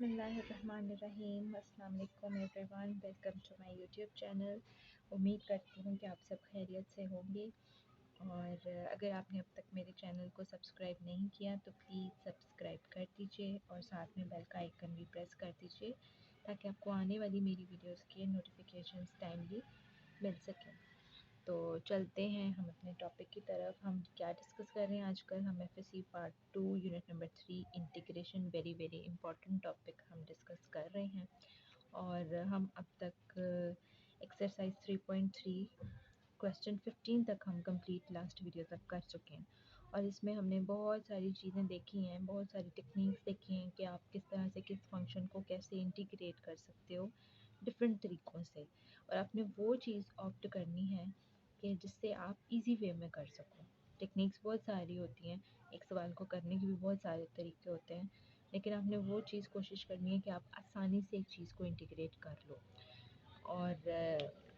बिस्मिल्लाहिर्रहमानिर्रहीम। अस्सलाम वालेकुम everyone, welcome to my YouTube channel. उम्मीद करती हूँ कि आप सब खैरियत से होंगे। और अगर आपने अब तक मेरे चैनल को सब्सक्राइब नहीं किया तो प्लीज़ सब्सक्राइब कर दीजिए और साथ में बेल का आइकन भी प्रेस कर दीजिए ताकि आपको आने वाली मेरी वीडियोस के नोटिफिकेशंस टाइमली मिल सकें। तो चलते हैं हम अपने टॉपिक की तरफ। हम क्या डिस्कस कर रहे हैं आजकल? हम FSc part 2 unit number 3 integration, very very important topic हम डिस्कस कर रहे हैं। और हम अब तक एक्सरसाइज 3.3 क्वेश्चन 15 तक हम कंप्लीट लास्ट वीडियो तक कर चुके हैं। और इसमें हमने बहुत सारी चीज़ें देखी हैं, बहुत सारी टेक्निक्स देखी हैं कि आप किस तरह से किस फंक्शन को कैसे इंटीग्रेट कर सकते हो डिफरेंट तरीक़ों से। और आपने वो चीज़ ऑप्ट करनी है कि जिससे आप इजी वे में कर सको। टेक्निक्स बहुत सारी होती हैं, एक सवाल को करने के भी बहुत सारे तरीके होते हैं, लेकिन आपने वो चीज़ कोशिश करनी है कि आप आसानी से एक चीज़ को इंटीग्रेट कर लो। और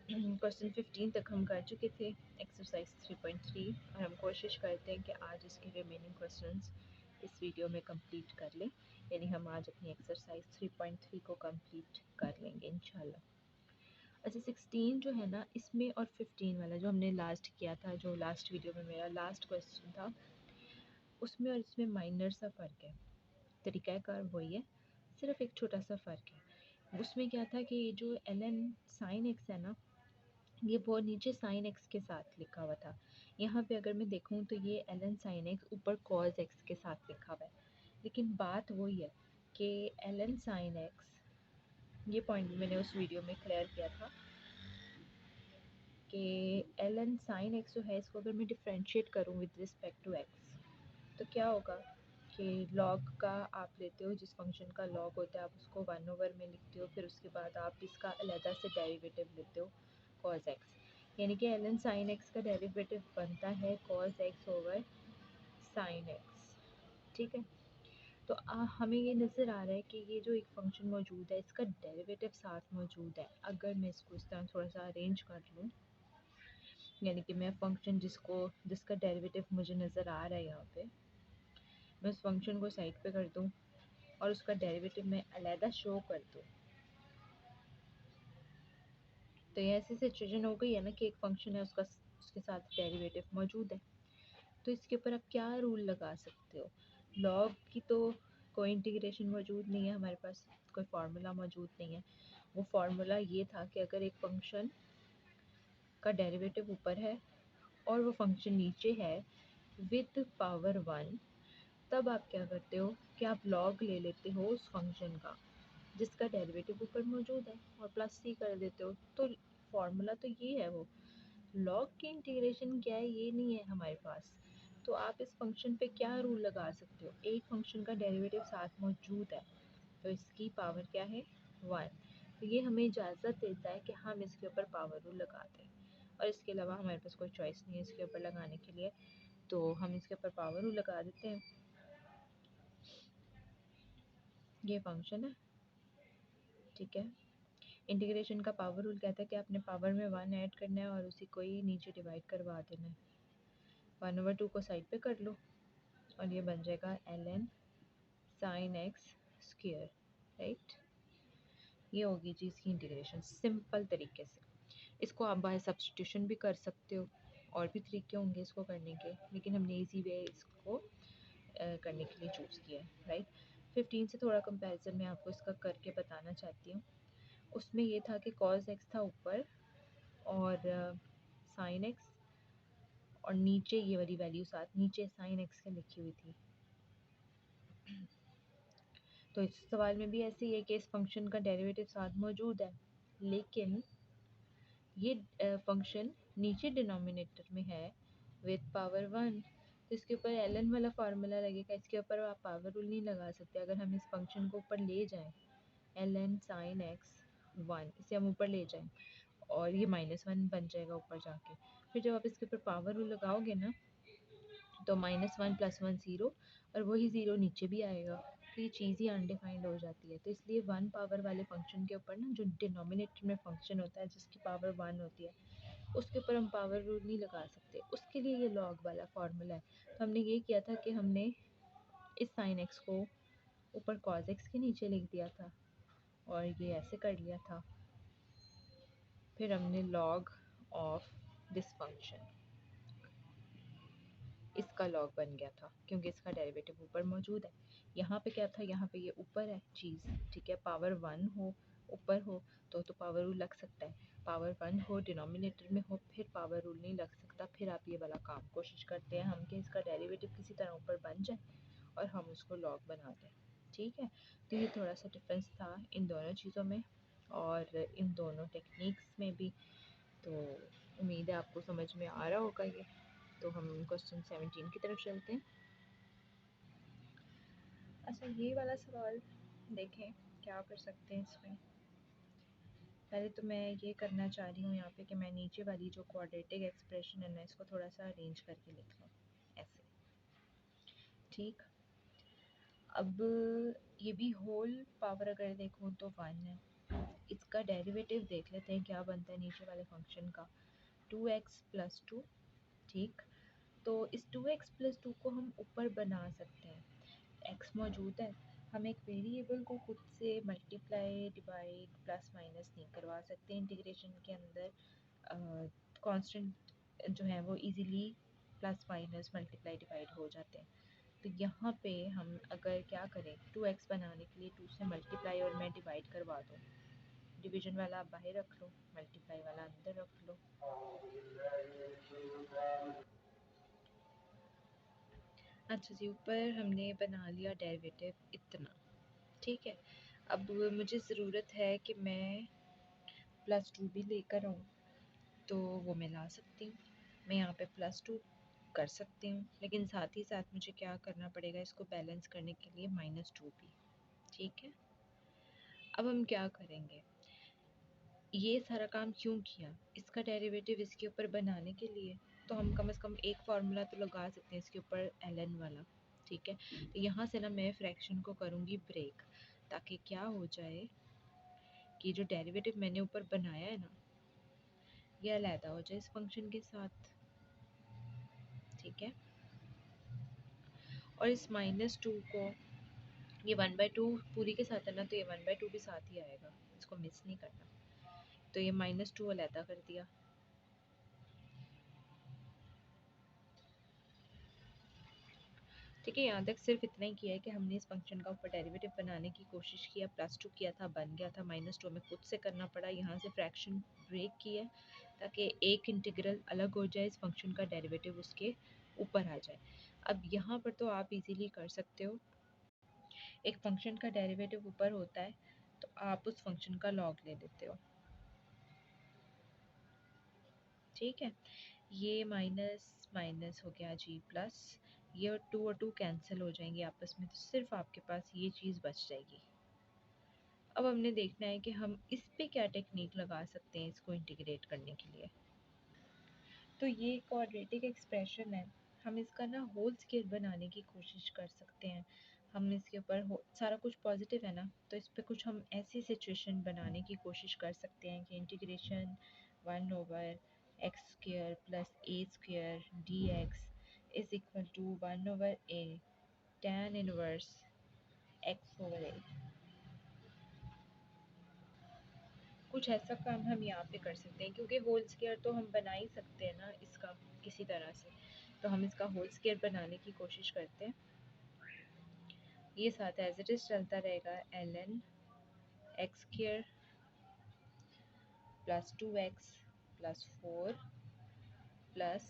क्वेश्चन 15 तक हम कर चुके थे एक्सरसाइज 3.3 और हम कोशिश करते हैं कि आज इसके रिमेनिंग क्वेश्चंस इस वीडियो में कंप्लीट कर लें। यानी हम आज अपनी एक्सरसाइज 3.3 को कंप्लीट कर लेंगे इंशाल्लाह। अच्छा, 16 जो है ना, इसमें और 15 वाला जो हमने लास्ट किया था, जो लास्ट वीडियो में मेरा लास्ट क्वेश्चन था, उसमें और इसमें माइनर सा फ़र्क है। तरीक़ाकार वही है, सिर्फ एक छोटा सा फ़र्क है। उसमें क्या था कि ये जो ln sin x है ना, ये वो नीचे sin x के साथ लिखा हुआ था। यहाँ पे अगर मैं देखूँ तो ये ln sin x ऊपर cos x के साथ लिखा हुआ है। लेकिन बात वही है कि ln sin x, ये पॉइंट मैंने उस वीडियो में क्लियर किया था कि ln sin x जो है, इसको अगर मैं डिफ्रेंशिएट करूँ विद रिस्पेक्ट टू x तो क्या होगा कि लॉग का आप लेते हो, जिस फंक्शन का लॉग होता है आप उसको 1/, में लिखते हो, फिर उसके बाद आप इसका अलहदा से डेरिवेटिव लेते हो cos x। यानी कि ln sin x का डेरिवेटिव बनता है cos x/sin x। ठीक है, तो हमें ये नज़र आ रहा है कि ये जो एक फंक्शन मौजूद है इसका डेरिवेटिव साथ मौजूद है। अगर मैं इसको इस तरह थोड़ा सा अरेंज कर लूँ, यानी कि मैं फंक्शन जिसका डेरिवेटिव मुझे नज़र आ रहा है यहाँ पे, मैं उस फंक्शन को साइड पे कर दूँ और उसका डेरिवेटिव मैं अलहदा शो कर दूँ, तो ये ऐसी सिचुएशन हो गई है ना कि एक फंक्शन है, उसके साथ डेरिवेटिव मौजूद है। तो इसके ऊपर आप क्या रूल लगा सकते हो? लॉग की तो कोई इंटीग्रेशन मौजूद नहीं है हमारे पास, कोई फार्मूला मौजूद नहीं है। वो फार्मूला ये था कि अगर एक फंक्शन का डेरिवेटिव ऊपर है और वो फंक्शन नीचे है विद पावर 1, तब आप क्या करते हो कि आप लॉग ले लेते हो उस फंक्शन का जिसका डेरिवेटिव ऊपर मौजूद है और प्लस सी कर देते हो। तो फार्मूला तो ये है, वो लॉग की इंटीग्रेशन क्या है ये नहीं है हमारे पास। तो आप इस फंक्शन पे क्या रूल लगा सकते हो? एक फंक्शन का डेरिवेटिव साथ मौजूद है तो इसकी पावर क्या है? 1। तो ये हमें इजाज़त देता है कि हम इसके ऊपर पावर रूल लगा दें, और इसके अलावा हमारे पास कोई चॉइस नहीं है इसके ऊपर लगाने के लिए, तो हम इसके ऊपर पावर रूल लगा देते हैं। ये फंक्शन है, ठीक है। इंटीग्रेशन का पावर रूल कहता है कि आपने पावर में 1 ऐड करना है और उसी को ही नीचे डिवाइड करवा देना है। 1/2 को साइड पे कर लो और ये बन जाएगा ln sin x², राइट। ये होगी जी इसकी इंटीग्रेशन सिंपल तरीके से। इसको आप बाय सब्स्टिट्यूशन भी कर सकते हो, और भी तरीके होंगे इसको करने के, लेकिन हमने इजी वे इसको करने के लिए चूज़ किया है, राइट। 15 से थोड़ा कंपैरिजन मैं आपको इसका करके बताना चाहती हूँ। उसमें ये था कि cos x था ऊपर और sin x, और नीचे ये वाली वैल्यू साथ नीचे sin x के लिखी हुई थी। तो इस सवाल में भी ऐसे ही है कि इस फंक्शन का डेरिवेटिव साथ मौजूद है, लेकिन ये फंक्शन नीचे डिनोमिनेटर में है विद पावर 1, तो इसके ऊपर ln वाला फार्मूला लगेगा। इसके ऊपर आप पावर रूल नहीं लगा सकते। अगर हम इस फंक्शन को ऊपर ले जाएं ln sin x 1, इसे हम ऊपर ले जाएं और ये -1 बन जाएगा ऊपर जाके, फिर जब आप इसके ऊपर पावर रूल लगाओगे ना तो -1 + 1 0, और वही 0 नीचे भी आएगा, तो ये चीज़ ही अनडिफाइंड हो जाती है। तो इसलिए 1 पावर वाले फंक्शन के ऊपर ना, जो डिनोमिनेटर में फंक्शन होता है जिसकी पावर 1 होती है, उसके ऊपर हम पावर रूल नहीं लगा सकते। उसके लिए ये लॉग वाला फार्मूला है। तो हमने ये किया था कि हमने इस sin x को ऊपर cos x के नीचे लिख दिया था और ये ऐसे कर लिया था। फिर हमने log ऑफ दिस फंक्शन, इसका लॉग बन गया था क्योंकि इसका डेरिवेटिव ऊपर मौजूद है। यहाँ पे क्या था, यहाँ पे ये ऊपर है चीज़, ठीक है। पावर 1 हो, ऊपर हो तो पावर रूल लग सकता है, पावर 1 हो डिनोमिनेटर में हो फिर पावर रूल नहीं लग सकता। फिर आप ये वाला काम कोशिश करते हैं हम कि इसका डेरिवेटिव किसी तरह ऊपर बन जाए और हम उसको लॉग बना दें, ठीक है। तो ये थोड़ा सा डिफरेंस था इन दोनों चीज़ों में और इन दोनों टेक्निक्स में भी। तो उम्मीद है आपको समझ में आ रहा होगा ये। तो हम क्वेश्चन 17 की तरफ चलते हैं। अच्छा, ये वाला सवाल देखें क्या कर सकते हैं इसमें। पहले तो मैं ये करना चाह रही हूँ यहाँ पे कि मैं नीचे वाली जो क्वाड्रेटिक एक्सप्रेशन है ना, इसको थोड़ा सा अरेंज करके लिख लूँ ऐसे, ठीक। अब ये भी होल पावर अगर देखूँ तो 1 है। इसका डेरिवेटिव देख लेते हैं क्या बनता है नीचे वाले फंक्शन का, 2x + 2, ठीक। तो इस 2x + 2 को हम ऊपर बना सकते हैं, x मौजूद है। हम एक वेरिएबल को खुद से मल्टीप्लाई डिवाइड प्लस माइनस नहीं करवा सकते इंटीग्रेशन के अंदर। कांस्टेंट जो है वो easily plus minus multiply divide हो जाते हैं। तो यहाँ पे हम अगर क्या करें, 2x बनाने के लिए 2 से मल्टीप्लाई और मैं डिवाइड करवा दूँ। डिवीजन वाला आप बाहर रख लो, मल्टीप्लाई वाला अंदर रख लो। अच्छा जी, ऊपर हमने बना लिया डेरिवेटिव इतना, ठीक है। अब मुझे ज़रूरत है कि मैं +2 भी लेकर आऊँ, तो वो मैं ला सकती हूँ। मैं यहाँ पे +2 कर सकती हूँ, लेकिन साथ ही साथ मुझे क्या करना पड़ेगा इसको बैलेंस करने के लिए -2 भी, ठीक है। अब हम क्या करेंगे, ये सारा काम क्यों किया, इसका डेरिवेटिव इसके ऊपर बनाने के लिए। तो हम कम से कम एक फार्मूला तो लगा सकते हैं इसके ऊपर ln वाला, ठीक है। तो यहाँ से ना मैं फ्रैक्शन को करूँगी ब्रेक, ताकि क्या हो जाए कि जो डेरिवेटिव मैंने ऊपर बनाया है ना, ये अलहदा हो जाए इस फंक्शन के साथ, ठीक है। और इस -2 को, ये 1/2 पूरी के साथ है ना, तो ये 1/2 भी साथ ही आएगा, इसको मिस नहीं करना। तो ये -2 अलहदा कर दिया, ठीक है। यहाँ तक सिर्फ इतना ही किया है कि हमने इस फंक्शन का ऊपर डेरिवेटिव बनाने की कोशिश किया, +2 किया था, बन गया था। -2 हमें खुद से करना पड़ा, यहाँ से फ्रैक्शन ब्रेक किया ताकि एक इंटीग्रल अलग हो जाए, इस फंक्शन का डेरिवेटिव उसके ऊपर आ जाए। अब यहाँ पर तो आप इजीली कर सकते हो, एक फंक्शन का डेरिवेटिव ऊपर होता है तो आप उस फंक्शन का लॉग ले लेते हो, ठीक है। ये माइनस माइनस हो गया जी प्लस, ये और 2 कैंसिल हो जाएंगे आपस में, तो सिर्फ आपके पास ये चीज़ बच जाएगी। अब हमने देखना है कि हम इस पे क्या टेक्निक लगा सकते हैं इसको इंटीग्रेट करने के लिए। तो ये क्वाड्रेटिक एक्सप्रेशन है, हम इसका ना होल स्केयर बनाने की कोशिश कर सकते हैं। हम इसके ऊपर सारा कुछ पॉजिटिव है ना, तो इस पे कुछ हम ऐसी सिचुएशन बनाने की कोशिश कर सकते हैं कि integration 1/x² + a² dx = 1/a tan inverse x/a। कुछ ऐसा काम हम यहाँ पे कर सकते हैं, क्योंकि होल स्केयर तो हम बना ही सकते हैं ना इसका किसी तरह से। तो हम इसका होल स्केयर बनाने की कोशिश करते हैं। ये साथ एज इट इज़ चलता रहेगा, ln x² + 2x + 4 प्लस,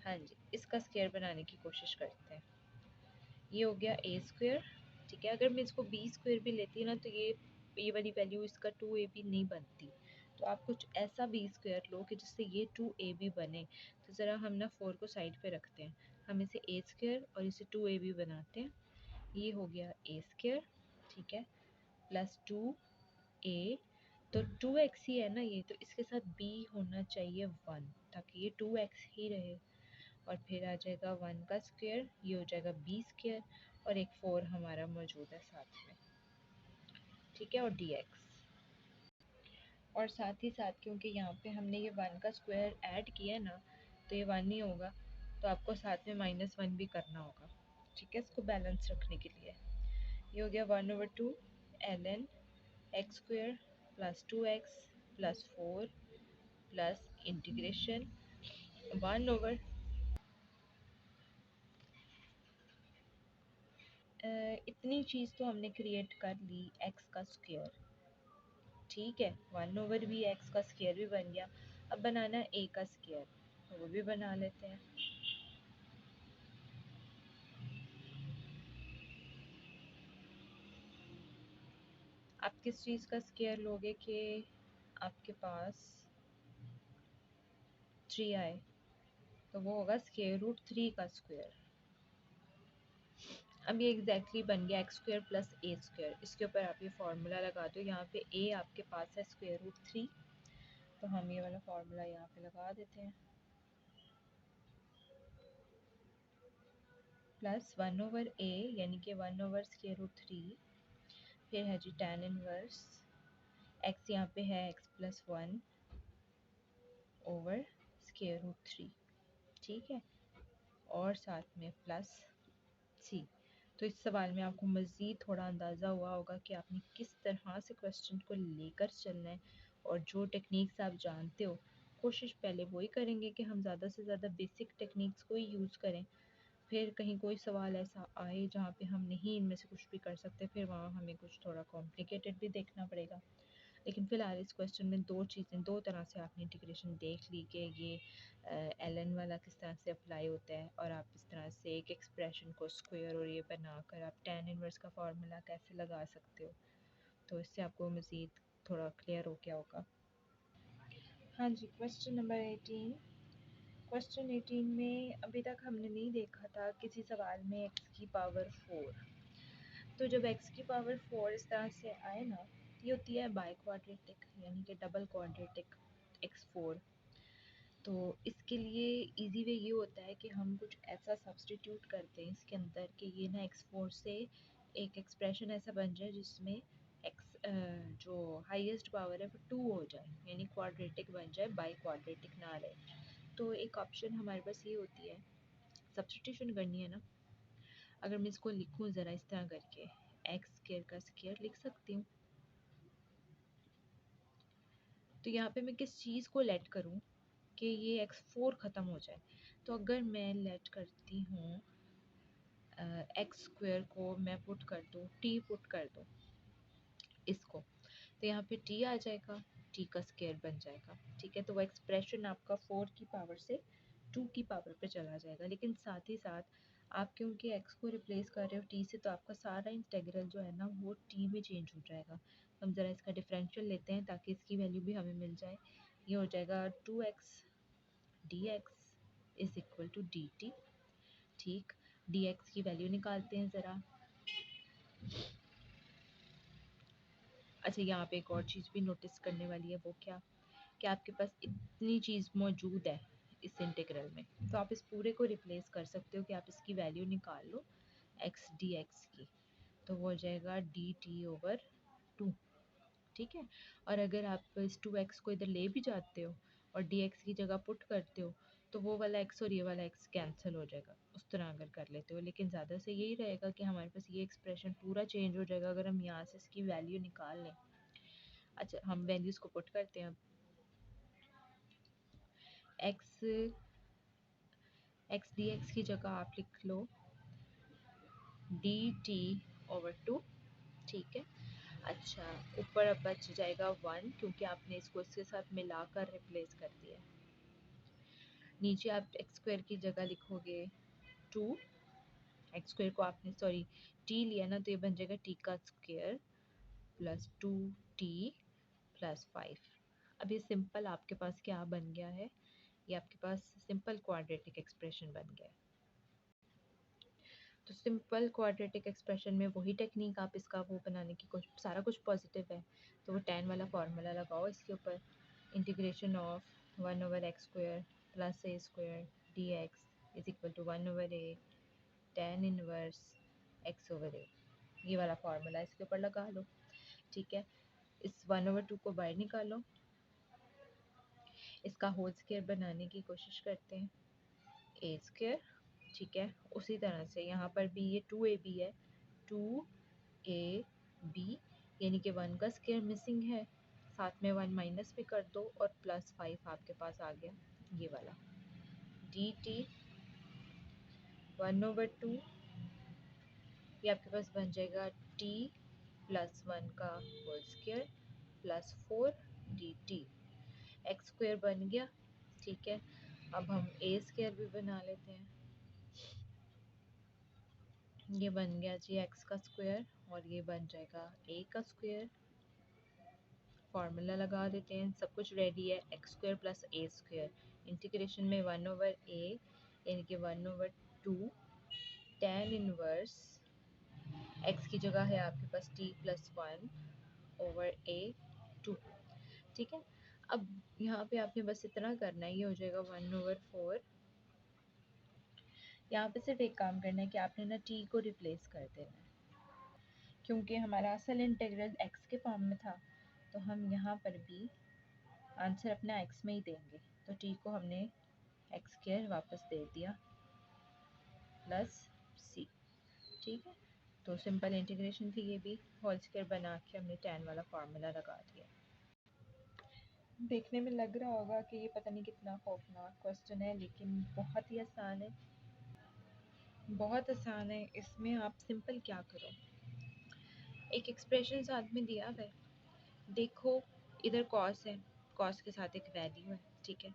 हाँ जी, इसका स्केयर बनाने की कोशिश करते हैं। ये हो गया a², ठीक है। अगर मैं इसको b² भी लेती ना, तो ये वाली वैल्यू इसका 2ab नहीं बनती। तो आप कुछ ऐसा b² लो कि जिससे ये 2ab बने। तो ज़रा हम ना 4 को साइड पे रखते हैं, हम इसे a² और इसे 2ab बनाते हैं। ये हो गया a², ठीक है, +2a, तो 2x ही है ना ये, तो इसके साथ b होना चाहिए 1, ताकि ये 2x ही रहे। और फिर आ जाएगा 1 का स्क्वायर, ये हो जाएगा b² और एक 4 हमारा मौजूद है साथ में, ठीक है, और dx। और साथ ही साथ क्योंकि यहाँ पे हमने ये 1 का स्क्वायर ऐड किया है ना, तो ये 1 नहीं होगा, तो आपको साथ में -1 भी करना होगा, ठीक है, इसको बैलेंस रखने के लिए। ये हो गया 1/2 ln x square plus 2x plus 4 plus integration 1/, इतनी चीज़ तो हमने क्रिएट कर ली एक्स का स्क्वायर। ठीक है, 1/, भी एक्स का स्क्वायर भी बन गया। अब बनाना ए का स्क्वायर, तो वो भी बना लेते हैं। आप किस चीज़ का स्क्वायर लोगे कि आपके पास 3 आए, तो वो होगा √3 का स्क्वायर। अब ये एग्जैक्टली बन गया एक्स स्क्वायर प्लस ए स्क्वायर। इसके ऊपर आप ये फार्मूला लगा दो। यहाँ पे ए आपके पास है √3, तो हम ये वाला फार्मूला यहाँ पे लगा देते हैं। प्लस 1/a यानी कि 1/√3, फिर है जी tan इनवर्स एक्स, यहाँ पे है x प्लस 1 ओवर √3। ठीक है, और साथ में प्लस c। तो इस सवाल में आपको मज़ीद थोड़ा अंदाज़ा हुआ होगा कि आपने किस तरह से क्वेश्चन को लेकर चलना है, और जो टेक्निक्स आप जानते हो कोशिश पहले वही करेंगे कि हम ज़्यादा से ज़्यादा बेसिक टेक्निक्स को ही यूज़ करें। फिर कहीं कोई सवाल ऐसा आए जहाँ पे हम नहीं इनमें से कुछ भी कर सकते, फिर वहाँ हमें कुछ थोड़ा कॉम्प्लिकेटेड भी देखना पड़ेगा। लेकिन फ़िलहाल इस क्वेश्चन में दो चीज़ें, दो तरह से आपने इंटीग्रेशन देख ली कि ये एलन वाला किस तरह से अप्लाई होता है, और आप इस तरह से एक एक्सप्रेशन को स्क्वायर और ये बनाकर आप tan इनवर्स का फार्मूला कैसे लगा सकते हो। तो इससे आपको मज़ीद थोड़ा क्लियर हो गया होगा। हाँ जी, क्वेश्चन नंबर 18। क्वेश्चन 18 में अभी तक हमने नहीं देखा था किसी सवाल में x की पावर 4। तो जब x की पावर 4 इस तरह से आए ना, ये होती है बाई क्वाड्रेटिक यानी कि डबल क्वाड्रेटिक x4। तो इसके लिए इजी वे ये होता है कि हम कुछ ऐसा सब्सटीट्यूट करते हैं इसके अंदर कि ये ना x4 से एक एक्सप्रेशन ऐसा बन जाए जिसमें x जो हाईएस्ट पावर है वो 2 हो जाए, यानी क्वाड्रेटिक बन जाए, बाई क्वाड्रेटिक ना रहे। तो एक ऑप्शन हमारे पास ये होती है, सब्सटीट्यूशन करनी है ना। अगर मैं इसको लिखूं ज़रा इस तरह करके, एक्स स्क्वायर का स्क्वायर लिख सकती हूँ। तो यहाँ पे मैं किस चीज़ को लेट करूँ कि ये x4 ख़त्म हो जाए। तो अगर मैं लेट करती हूँ एक्स स्क्वायर को मैं पुट कर दूँ, t पुट कर दूँ इसको, तो यहाँ पे t आ जाएगा, t का स्क्वायर बन जाएगा। ठीक है, तो वो एक्सप्रेशन आपका 4 की पावर से 2 की पावर पे चला जाएगा। लेकिन साथ ही साथ आप क्योंकि x को रिप्लेस कर रहे हो t से, तो आपका सारा इंटेग्रल जो है ना वो t में चेंज हो जाएगा। हम ज़रा इसका डिफरेंशियल लेते हैं ताकि इसकी वैल्यू भी हमें मिल जाए। ये हो जाएगा 2x dx is equal to dt। ठीक, dx की वैल्यू निकालते हैं ज़रा। अच्छा, यहाँ पे एक और चीज़ भी नोटिस करने वाली है, वो क्या कि आपके पास इतनी चीज़ मौजूद है इस इंटीग्रल में, तो आप इस पूरे को रिप्लेस कर सकते हो कि आप इसकी वैल्यू निकाल लो x dx की, तो वो हो जाएगा dt/2। ठीक है, और अगर आप इस 2x को इधर ले भी जाते हो और dx की जगह पुट करते हो, तो वो वाला x और ये वाला x कैंसिल हो जाएगा, उस तरह अगर कर लेते हो। लेकिन ज़्यादा से यही रहेगा कि हमारे पास ये एक्सप्रेशन पूरा चेंज हो जाएगा अगर हम यहाँ से इसकी वैल्यू निकाल लें। अच्छा, हम वैल्यूज़ को पुट करते हैं। अब x dx की जगह आप लिख लो dt/2। ठीक है, अच्छा, ऊपर अब बच जाएगा 1 क्योंकि आपने इसको इसके साथ मिलाकर रिप्लेस कर दिया। नीचे आप एक्स स्क्वायर की जगह लिखोगे 2, एक्स स्क्वायर को आपने सॉरी t लिया ना, तो ये बन जाएगा t का स्क्वायर प्लस 2t प्लस 5। अब ये सिंपल आपके पास क्या बन गया है, ये आपके पास सिंपल क्वाड्रेटिक एक्सप्रेशन बन गया है। तो सिंपल क्वाड्रेटिक एक्सप्रेशन में वही टेक्निक आप इसका वो बनाने की कोशिश, सारा कुछ पॉजिटिव है तो वो tan वाला फार्मूला लगाओ इसके ऊपर, integration of 1/x square plus a square dx is equal to 1/a tan inverse x/a। ये वाला फार्मूला इसके ऊपर लगा लो। ठीक है, इस 1/2 को बाहर निकालो, इसका होल स्क्वायर बनाने की कोशिश करते हैं, a स्क्वायर ठीक है। उसी तरह से यहाँ पर भी ये 2ab है, 2ab यानी कि 1 का स्क्वायर मिसिंग है, साथ में 1 माइनस भी कर दो और +5 आपके पास आ गया ये वाला। dt 1/2 ये आपके पास बन जाएगा t +1 का whole square +4 dt। X square बन गया, ठीक है। अब हम ए स्क्वायर भी बना लेते हैं। ये बन गया जी एक्स का स्क्वायर और ये बन जाएगा ए का स्क्वायर। फार्मूला लगा देते हैं, सब कुछ रेडी है। एक्स स्क्वायर प्लस ए स्क्वायर इंटीग्रेशन में 1/a यानी कि 1/2 tan इनवर्स एक्स की जगह है आपके पास t +1/a2, ठीक है। अब यहाँ पे आपने बस इतना करना है, ये हो जाएगा 1/4। यहाँ पे सिर्फ एक काम करना है कि आपने ना t को रिप्लेस कर देना है, क्योंकि हमारा असल इंटीग्रल x के फॉर्म में था, तो हम यहाँ पर भी आंसर अपना x में ही देंगे। तो t को हमने x² वापस दे दिया +c, ठीक है। तो सिंपल इंटीग्रेशन थी ये भी, होल स्क्वायर बना के हमने tan वाला फार्मूला लगा दिया। देखने में लग रहा होगा कि ये पता नहीं कितना खौफनाक क्वेश्चन है, लेकिन बहुत ही आसान है, बहुत आसान है। इसमें आप सिंपल क्या करो, एक एक्सप्रेशन साथ में दिया हुआ है, देखो इधर कॉस है, कॉस के साथ एक वैल्यू है, ठीक है।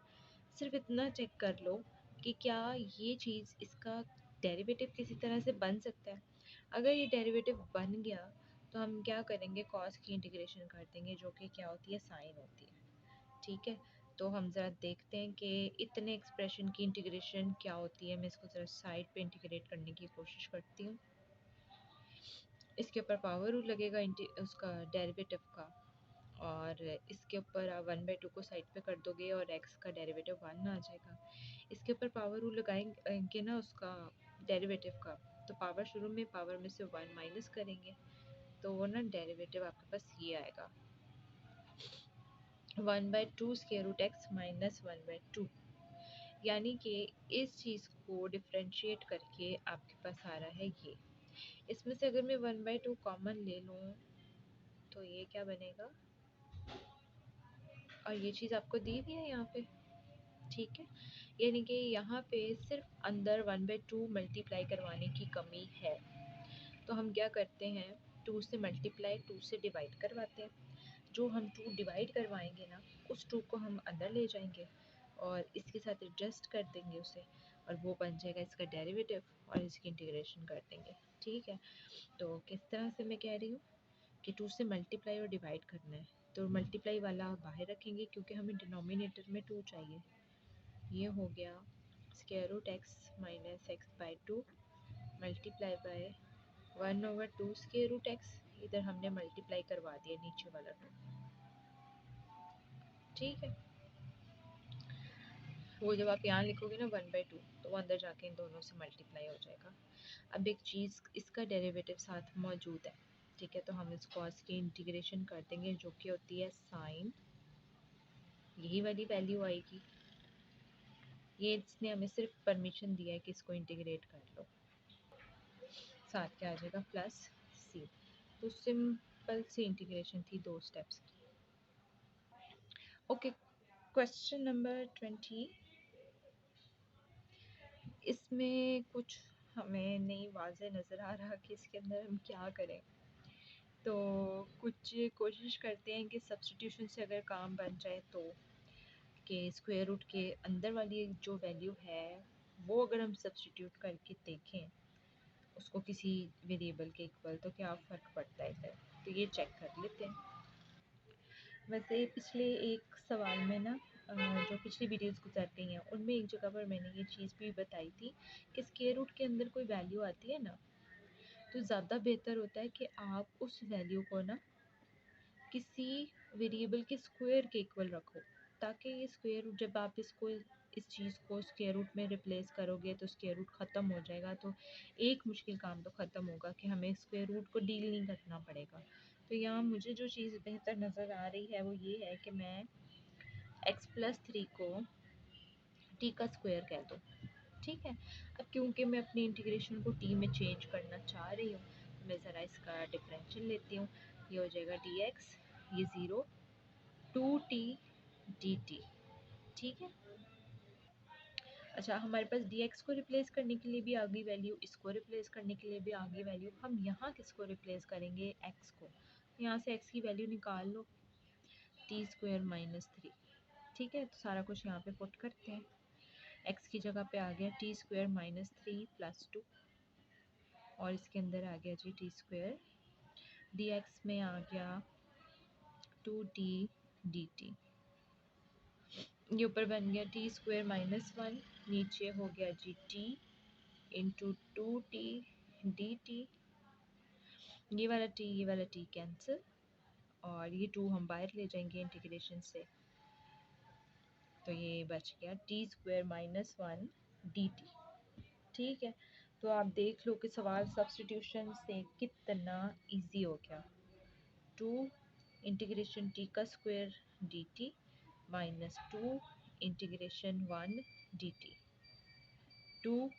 सिर्फ इतना चेक कर लो कि क्या ये चीज़ इसका डेरिवेटिव किसी तरह से बन सकता है। अगर ये डेरिवेटिव बन गया तो हम क्या करेंगे, कॉस की इंटीग्रेशन कर देंगे, जो कि क्या होती है, साइन होती है, ठीक है। तो हम ज़रा देखते हैं कि इतने एक्सप्रेशन की इंटीग्रेशन क्या होती है। मैं इसको ज़रा साइड पे इंटीग्रेट करने की कोशिश करती हूँ। इसके ऊपर पावर रूल लगेगा उसका डेरिवेटिव का, और इसके ऊपर आप 1/2 को साइड पे कर दोगे और x का डेरिवेटिव 1 आ जाएगा। इसके ऊपर पावर रूल लगाएंगे ना उसका डेरिवेटिव का, तो पावर शुरू में पावर में से 1 माइनस करेंगे, तो वो ना डेरिवेटिव आपके पास ये आएगा 1/2 स्क्वायर रूट x माइनस 1/2। यानी कि इस चीज़ को डिफ्रेंशिएट करके आपके पास आ रहा है ये। इसमें से अगर मैं 1/2 कॉमन ले लूँ तो ये क्या बनेगा, और ये चीज़ आपको दी हुई है यहाँ पे, ठीक है। यानी कि यहाँ पे सिर्फ अंदर 1/2 मल्टीप्लाई करवाने की कमी है, तो हम क्या करते हैं, 2 से मल्टीप्लाई 2 से डिवाइड करवाते हैं। जो हम 2 डिवाइड करवाएंगे ना, उस 2 को हम अंदर ले जाएंगे और इसके साथ एडजस्ट कर देंगे उसे, और वो बन जाएगा इसका डेरिवेटिव, और इसकी इंटीग्रेशन कर देंगे, ठीक है। तो किस तरह से मैं कह रही हूँ कि 2 से मल्टीप्लाई और डिवाइड करना है, तो मल्टीप्लाई वाला बाहर रखेंगे क्योंकि हमें डिनोमिनेटर में 2 चाहिए। ये हो गया square root x minus x/2 multiply by 1/2 square root x, इधर हमने मल्टीप्लाई करवा दिया नीचे वाला 2, ठीक है। वो जब आप यहाँ लिखोगे ना 1/2, तो वो अंदर जाके इन दोनों से मल्टीप्लाई हो जाएगा। अब एक चीज़, इसका डेरिवेटिव साथ मौजूद है, ठीक है, तो हम इस कॉस की इंटीग्रेशन कर देंगे, जो कि होती है साइन, यही वाली वैल्यू आएगी। ये इसने हमें सिर्फ परमिशन दिया है कि इसको इंटीग्रेट कर लो, साथ क्या आ जाएगा +c। तो सिंपल सी इंटीग्रेशन थी 2 स्टेप्स की। Okay, question number 20। इसमें कुछ हमें नहीं वाज़े नज़र आ रहा कि इसके अंदर हम क्या करें, तो कुछ कोशिश करते हैं कि सब्स्टिट्यूशन से अगर काम बन जाए, तो कि स्क्वायर रूट के अंदर वाली जो वैल्यू है वो अगर हम सब्स्टिट्यूट करके देखें उसको किसी वेरिएबल के इक्वल, तो क्या फ़र्क पड़ता है इधर, तो ये चेक कर लेते हैं। वैसे पिछले एक सवाल में ना, जो पिछली वीडियोस गुजर गई हैं उनमें एक जगह पर मैंने ये चीज़ भी बताई थी कि स्क्वायर रूट के अंदर कोई वैल्यू आती है ना, तो ज़्यादा बेहतर होता है कि आप उस वैल्यू को ना किसी वेरिएबल के स्क्वायर के इक्वल रखो, ताकि ये स्क्वायर रूट, जब आप इसको इस चीज़ को स्क्वायर रूट में रिप्लेस करोगे तो स्क्वायर रूट ख़त्म हो जाएगा, तो एक मुश्किल काम तो ख़त्म होगा कि हमें स्क्वायर रूट को डील नहीं करना पड़ेगा। तो यहाँ मुझे जो चीज़ बेहतर नज़र आ रही है वो ये है कि मैं x+3 को t का स्क्वायर कह दूँ, ठीक है। अब क्योंकि मैं अपनी इंटीग्रेशन को टी में चेंज करना चाह रही हूँ, तो मैं ज़रा इसका डिफरेंशियल लेती हूँ। ये हो जाएगा डी एक्स, ये zero, two t d t. ठीक है। अच्छा, हमारे पास डी एक्स को रिप्लेस करने के लिए भी आ गई वैल्यू, इसको रिप्लेस करने के लिए भी आ गई वैल्यू। हम यहाँ किसको रिप्लेस करेंगे? एक्स को। यहाँ से एक्स की वैल्यू निकाल लो, टी स्क्वायर माइनस थ्री। ठीक है, तो सारा कुछ यहाँ पे पुट करते हैं। एक्स की जगह पे आ गया T square minus three plus two, और इसके अंदर आ गया G T square, D x में आ गया टू टी डी टी। ये ऊपर बन गया टी स्क्वायर माइनस वन, नीचे हो गया G T into two t d T. ये वाला टी कैंसिल, और ये टू हम बाहर ले जाएंगे इंटीग्रेशन से, तो ये बच गया T square minus one d t. ठीक है, तो आप देख लो कि सवाल सब्स्टिट्यूशन से कितना इजी हो गया। टू इंटीग्रेशन टी का square d t minus two integration one d t. Two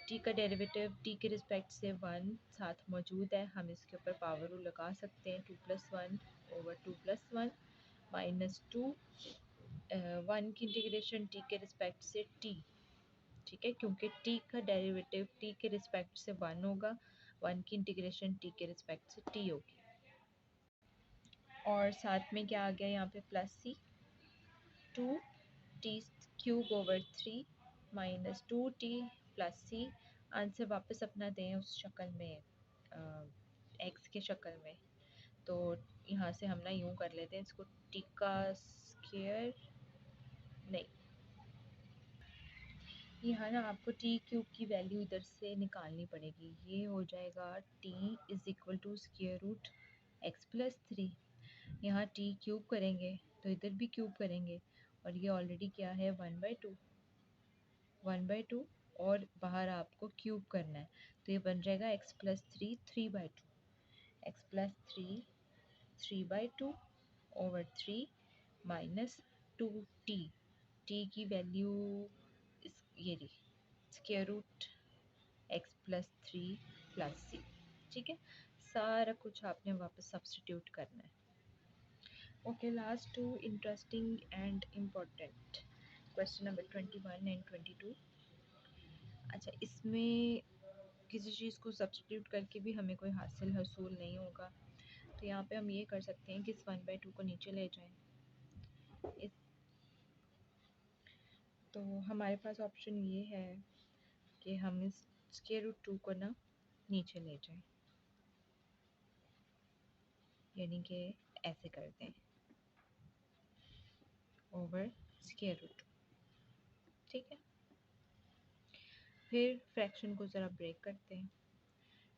t का डेरिवेटिव टी के रिस्पेक्ट से वन साथ मौजूद है, हम इसके ऊपर पावर रूल लगा सकते हैं, two plus one over two plus one minus two one की इंटीग्रेशन टी के रिस्पेक्ट से टी। ठीक है, क्योंकि टी का डेरिवेटिव टी के रिस्पेक्ट से वन होगा, वन की इंटीग्रेशन टी के रिस्पेक्ट से टी होगी। और साथ में क्या आ गया यहाँ पे? Plus c, two t cube over three minus two t plus c. Answer वापस अपना दें उस शक्ल में, एक्स के शक्ल में। तो यहाँ से हम ना यूँ कर लेते हैं इसको, टी का स्क्वायर नहीं, यहाँ ना आपको टी क्यूब की वैल्यू इधर से निकालनी पड़ेगी। ये हो जाएगा t is equal to square root x plus three. यहाँ टी क्यूब करेंगे तो इधर भी क्यूब करेंगे, और ये ऑलरेडी क्या है? One by two, one by two, और बाहर आपको क्यूब करना है, तो ये बन जाएगा x plus three three by two, x plus three three by two over three minus two t. T की वैल्यू ये रही, square root x plus three plus c. ठीक है, सारा कुछ आपने वापस सब्स्टिट्यूट करना है। Okay, last two interesting and important question number 21 and 22। अच्छा, इसमें किसी चीज़ को सब्स्टिट्यूट करके भी हमें कोई हासिल हसूल नहीं होगा, तो यहाँ पे हम ये कर सकते हैं कि इस वन बाई टू को नीचे ले जाएं। इस तो हमारे पास ऑप्शन ये है कि हम इस स्क्वायर रूट टू को ना नीचे ले जाएं, यानी कि ऐसे कर दें, ओवर स्क्वायर रूट। ठीक है, फिर फ्रैक्शन को ज़रा ब्रेक करते हैं,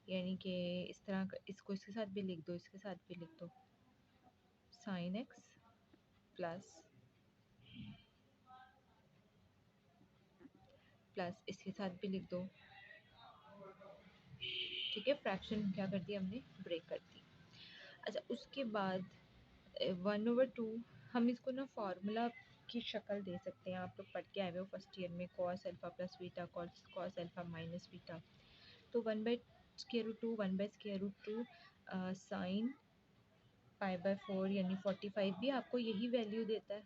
यानी कि इस तरह इसको इसके साथ भी लिख दो, इसके साथ भी लिख दो, साइन एक्स प्लस प्लस इसके साथ भी लिख दो। ठीक है, फ्रैक्शन क्या कर दिया हमने? ब्रेक कर दी। अच्छा, उसके बाद वन ओवर टू, हम इसको ना फार्मूला की शक्ल दे सकते हैं। आप लोग पढ़ के आए हुए हो फर्स्ट ईयर में, cos alpha plus beta cos alpha minus beta. तो one by square root two, one by square root two sine pi by four यानी 45 भी आपको यही वैल्यू देता है,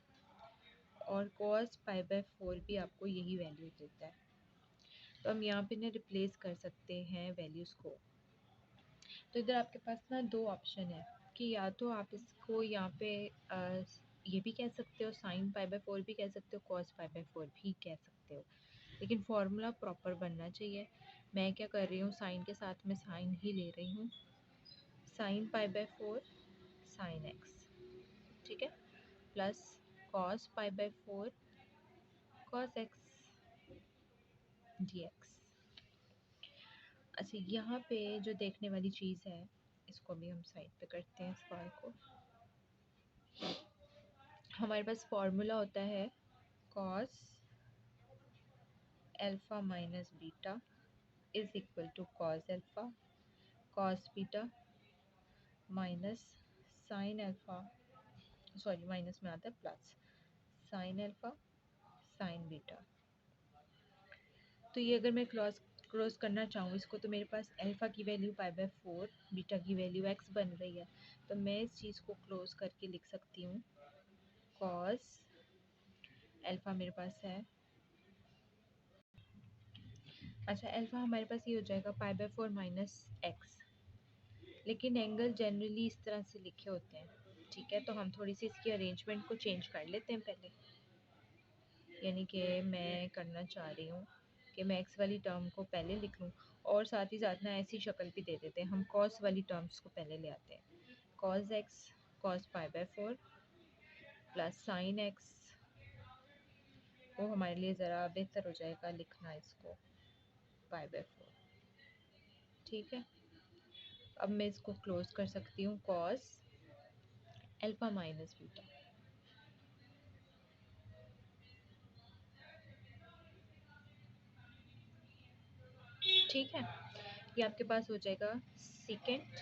और कॉस पाई बाय फोर भी आपको यही वैल्यू देता है। तो हम यहाँ पे ना रिप्लेस कर सकते हैं वैल्यूज़ को। तो इधर आपके पास ना दो ऑप्शन है कि या तो आप इसको यहाँ पे ये भी कह सकते हो, साइन पाई बाय फोर भी कह सकते हो, कॉस पाई बाय फोर भी कह सकते हो, लेकिन फॉर्मूला प्रॉपर बनना चाहिए। मैं क्या कर रही हूँ, साइन के साथ में साइन ही ले रही हूँ, sign pi by four sine x. ठीक है, plus cos pi by four cos x D x. अच्छा, यहाँ पे जो देखने वाली चीज़ है, इसको भी हम साइड पे करते हैं सवाल को। हमारे पास फॉर्मूला होता है cos alpha minus beta is equal to cos alpha cos beta minus sine alpha, sorry minus में आता है plus, sine alpha sine beta. तो ये अगर मैं क्रॉस करना चाहूँ इसको, तो मेरे पास अल्फ़ा की वैल्यू π/4, बीटा की वैल्यू x बन रही है। तो मैं इस चीज़ को क्लोज करके लिख सकती हूँ कॉस अल्फ़ा मेरे पास है। अच्छा, अल्फ़ा हमारे पास ये हो जाएगा π/4 माइनस एक्स, लेकिन एंगल जनरली इस तरह से लिखे होते हैं। ठीक है, तो हम थोड़ी सी इसकी अरेंजमेंट को चेंज कर लेते हैं पहले। यानी कि मैं करना चाह रही हूँ कि मैं एक्स वाली टर्म को पहले लिख लूँ, और साथ ही साथ ना ऐसी शक्ल भी दे देते हैं, हम कॉस वाली टर्म्स को पहले ले आते हैं। Cos x cos π/4 plus sine x, वो हमारे लिए ज़रा बेहतर हो जाएगा लिखना इसको π/4। ठीक है, अब मैं इसको क्लोज कर सकती हूँ कॉस अल्फ़ा माइनस बीटा। ठीक है, ये आपके पास हो जाएगा सीकेंट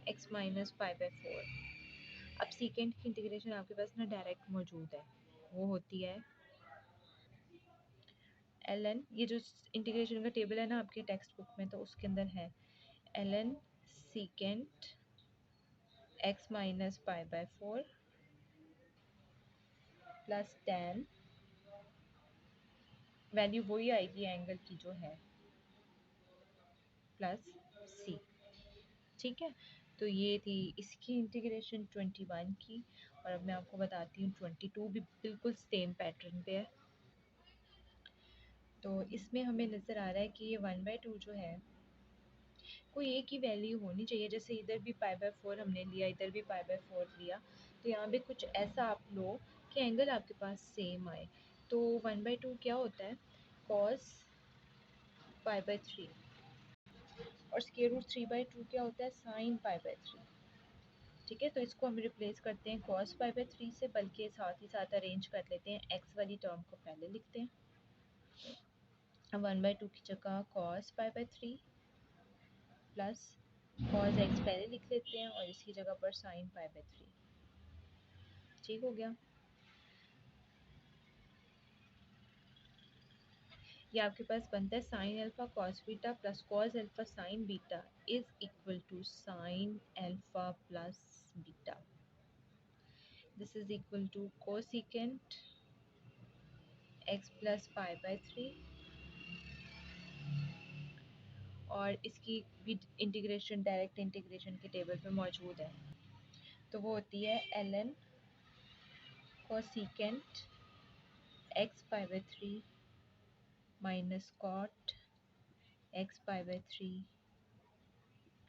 एक्स माइनस π/4। अब सीकेंट की इंटीग्रेशन आपके पास ना डायरेक्ट मौजूद है, वो होती है ln, ये जो इंटीग्रेशन का टेबल है ना आपके टेक्स्ट बुक में, तो उसके अंदर है ln secant x minus π/4 plus tan, value वही आएगी एंगल की जो है, प्लस c। ठीक है, तो ये थी इसकी इंटीग्रेशन 21 की। और अब मैं आपको बताती हूँ 22 भी बिल्कुल सेम पैटर्न पे है। तो इसमें हमें नज़र आ रहा है कि ये 1/2 जो है कोई एक ही वैल्यू होनी चाहिए। जैसे इधर भी π/4 हमने लिया, इधर भी π/4 लिया, तो यहाँ पे कुछ ऐसा आप लो कि एंगल आपके पास सेम आए। तो 1/2 क्या होता है, कॉस π/3, और स्क्वायर रूट 3/2 क्या होता है, साइन π/3। ठीक है, तो इसको हम रिप्लेस करते हैं cos π/3 से, बल्कि साथ ही साथ अरेंज कर लेते हैं, x वाली टर्म को पहले लिखते हैं। अब 1/2 की जगह cos π/3 प्लस cos x पहले लिख लेते हैं, और इसकी जगह पर sin π/3। ठीक हो गया, ये आपके पास बनता है sin alpha cos beta plus cos alpha sin beta is equal to sin alpha plus beta. This is equal to cosecant x plus π/3, और इसकी भी इंटीग्रेशन डायरेक्ट इंटीग्रेशन के टेबल पे मौजूद है। तो वो होती है ln cosecant x π/3 minus cot x π/3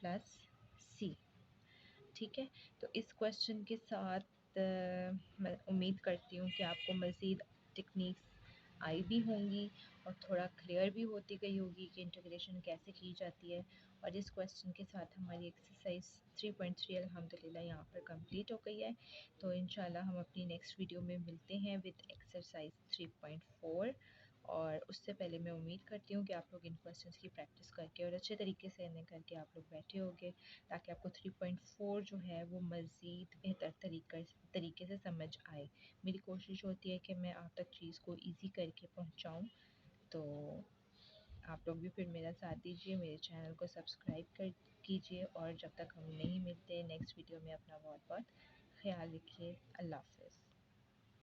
plus c। ठीक है, तो इस क्वेश्चन के साथ मैं उम्मीद करती हूँ कि आपको मज़ीद टेक्निक्स आई भी होंगी और थोड़ा क्लियर भी होती गई होगी कि इंटीग्रेशन कैसे की जाती है। और इस क्वेश्चन के साथ हमारी एक्सरसाइज 3.3 अल्हम्दुलिल्लाह यहाँ पर कंप्लीट हो गई है। तो इंशाल्लाह हम अपनी नेक्स्ट वीडियो में मिलते हैं विद एक्सरसाइज 3.4। और उससे पहले मैं उम्मीद करती हूँ कि आप लोग इन क्वेश्चंस की प्रैक्टिस करके और अच्छे तरीके से इन्हें करके आप लोग बैठे होंगे, ताकि आपको 3.4 जो है वो मज़ीद बेहतर तरीके से समझ आए। मेरी कोशिश होती है कि मैं आप तक चीज़ को ईज़ी करके पहुँचाऊँ। तो आप लोग भी फिर मेरा साथ दीजिए, मेरे चैनल को सब्सक्राइब कर कीजिए, और जब तक हम नहीं मिलते नेक्स्ट वीडियो में, अपना बहुत बहुत ख्याल रखिए। अल्लाह हाफ़िज़।